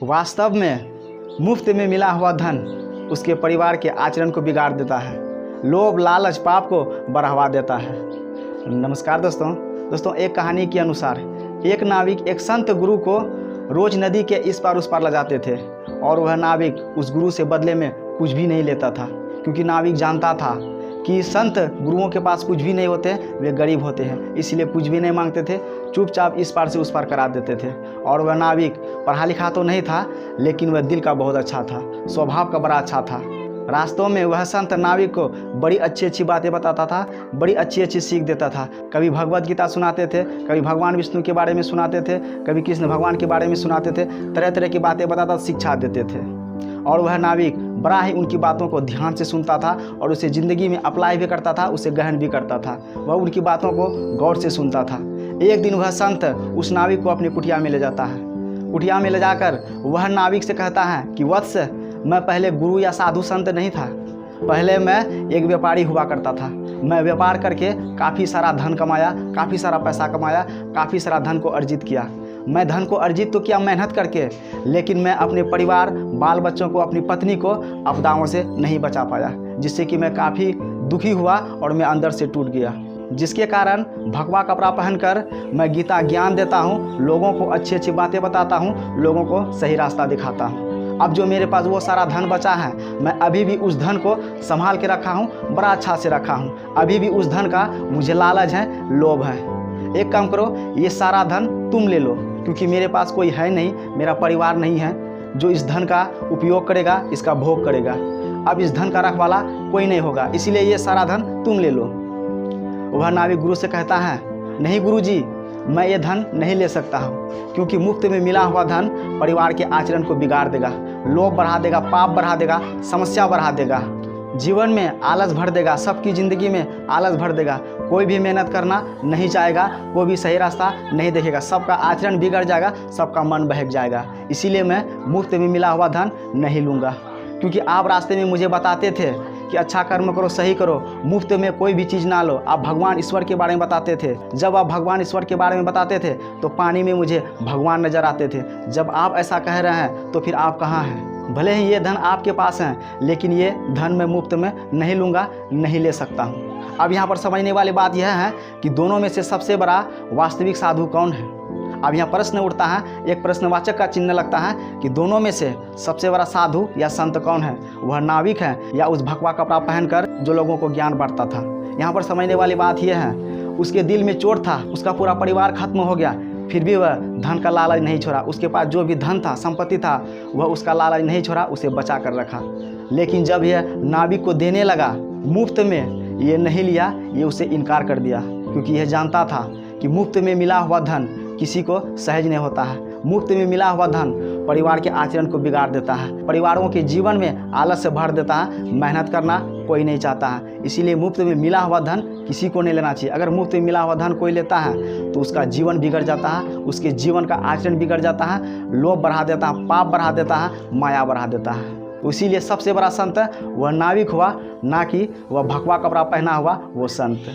वास्तव में मुफ्त में मिला हुआ धन उसके परिवार के आचरण को बिगाड़ देता है। लोभ, लालच पाप को बढ़ावा देता है। नमस्कार दोस्तों, एक कहानी के अनुसार एक नाविक एक संत गुरु को रोज नदी के इस पार उस पार ले जाते थे और वह नाविक उस गुरु से बदले में कुछ भी नहीं लेता था, क्योंकि नाविक जानता था कि संत गुरुओं के पास कुछ भी नहीं होते, वे गरीब होते हैं, इसलिए कुछ भी नहीं मांगते थे, चुपचाप इस पार से उस पार करा देते थे। और वह नाविक पढ़ा लिखा तो नहीं था, लेकिन वह दिल का बहुत अच्छा था, स्वभाव का बड़ा अच्छा था। रास्तों में वह संत नाविक को बड़ी अच्छी अच्छी बातें बताता था, बड़ी अच्छी अच्छी सीख देता था। कभी भगवद गीता सुनाते थे, कभी भगवान विष्णु के बारे में सुनाते थे, कभी कृष्ण भगवान के बारे में सुनाते थे, तरह तरह की बातें बताता, शिक्षा देते थे। और वह नाविक बड़ा ही उनकी बातों को ध्यान से सुनता था और उसे ज़िंदगी में अप्लाई भी करता था, उसे गहन भी करता था। वह उनकी बातों को गौर से सुनता था। एक दिन वह संत उस नाविक को अपनी कुटिया में ले जाता है। कुटिया में ले जाकर वह नाविक से कहता है कि वत्स, मैं पहले गुरु या साधु संत नहीं था, पहले मैं एक व्यापारी हुआ करता था। मैं व्यापार करके काफ़ी सारा धन कमाया, काफ़ी सारा पैसा कमाया, काफ़ी सारा धन को अर्जित किया। मैं धन को अर्जित तो किया मेहनत करके, लेकिन मैं अपने परिवार, बाल बच्चों को, अपनी पत्नी को आपदाओं से नहीं बचा पाया, जिससे कि मैं काफ़ी दुखी हुआ और मैं अंदर से टूट गया। जिसके कारण भगवा कपड़ा पहनकर मैं गीता ज्ञान देता हूँ, लोगों को अच्छी अच्छी बातें बताता हूँ, लोगों को सही रास्ता दिखाता हूँ। अब जो मेरे पास वो सारा धन बचा है, मैं अभी भी उस धन को संभाल के रखा हूँ, बड़ा अच्छा से रखा हूँ। अभी भी उस धन का मुझे लालच है, लोभ है। एक काम करो, ये सारा धन तुम ले लो, क्योंकि मेरे पास कोई है नहीं, मेरा परिवार नहीं है जो इस धन का उपयोग करेगा, इसका भोग करेगा। अब इस धन का रखवाला कोई नहीं होगा, इसीलिए ये सारा धन तुम ले लो। वह नाविक गुरु से कहता है, नहीं गुरुजी, मैं ये धन नहीं ले सकता हूँ, क्योंकि मुफ्त में मिला हुआ धन परिवार के आचरण को बिगाड़ देगा, लोभ बढ़ा देगा, पाप बढ़ा देगा, समस्या बढ़ा देगा, जीवन में आलस भर देगा, सबकी ज़िंदगी में आलस भर देगा। कोई भी मेहनत करना नहीं चाहेगा, कोई भी सही रास्ता नहीं देखेगा, सबका आचरण बिगड़ जाएगा, सबका मन बहक जाएगा। इसीलिए मैं मुफ्त में मिला हुआ धन नहीं लूँगा। क्योंकि आप रास्ते में मुझे बताते थे कि अच्छा कर्म करो, सही करो, मुफ्त में कोई भी चीज़ ना लो। आप भगवान ईश्वर के बारे में बताते थे। जब आप भगवान ईश्वर के बारे में बताते थे तो पानी में मुझे भगवान नज़र आते थे। जब आप ऐसा कह रहे हैं तो फिर आप कहाँ हैं? भले ही ये धन आपके पास है, लेकिन ये धन मैं मुफ्त में नहीं लूँगा, नहीं ले सकता हूँ। अब यहाँ पर समझने वाली बात यह है कि दोनों में से सबसे बड़ा वास्तविक साधु कौन है? अब यहाँ प्रश्न उठता है, एक प्रश्नवाचक का चिन्ह लगता है कि दोनों में से सबसे बड़ा साधु या संत कौन है? वह नाविक है या उस भगवा कपड़ा पहनकर जो लोगों को ज्ञान बांटता था? यहाँ पर समझने वाली बात यह है, उसके दिल में चोट था, उसका पूरा परिवार खत्म हो गया, फिर भी वह धन का लालच नहीं छोड़ा। उसके पास जो भी धन था, संपत्ति था, वह उसका लालच नहीं छोड़ा, उसे बचा कर रखा। लेकिन जब यह नाविक को देने लगा मुफ्त में, ये नहीं लिया, ये उसे इनकार कर दिया, क्योंकि यह जानता था कि मुफ्त में मिला हुआ धन किसी को सहज नहीं होता है। मुफ्त में मिला हुआ धन परिवार के आचरण को बिगाड़ देता है, परिवारों के जीवन में आलस से भर देता है, मेहनत करना कोई नहीं चाहता है। इसीलिए मुफ्त में मिला हुआ धन किसी को नहीं लेना चाहिए। अगर मुफ्त में मिला हुआ धन कोई लेता है तो उसका जीवन बिगड़ जाता है, उसके जीवन का आचरण बिगड़ जाता है, लोभ बढ़ा देता है, पाप बढ़ा देता है, माया बढ़ा देता है। इसीलिए सबसे बड़ा संत वह नाविक हुआ, ना कि वह भगवा कपड़ा पहना हुआ वो संत।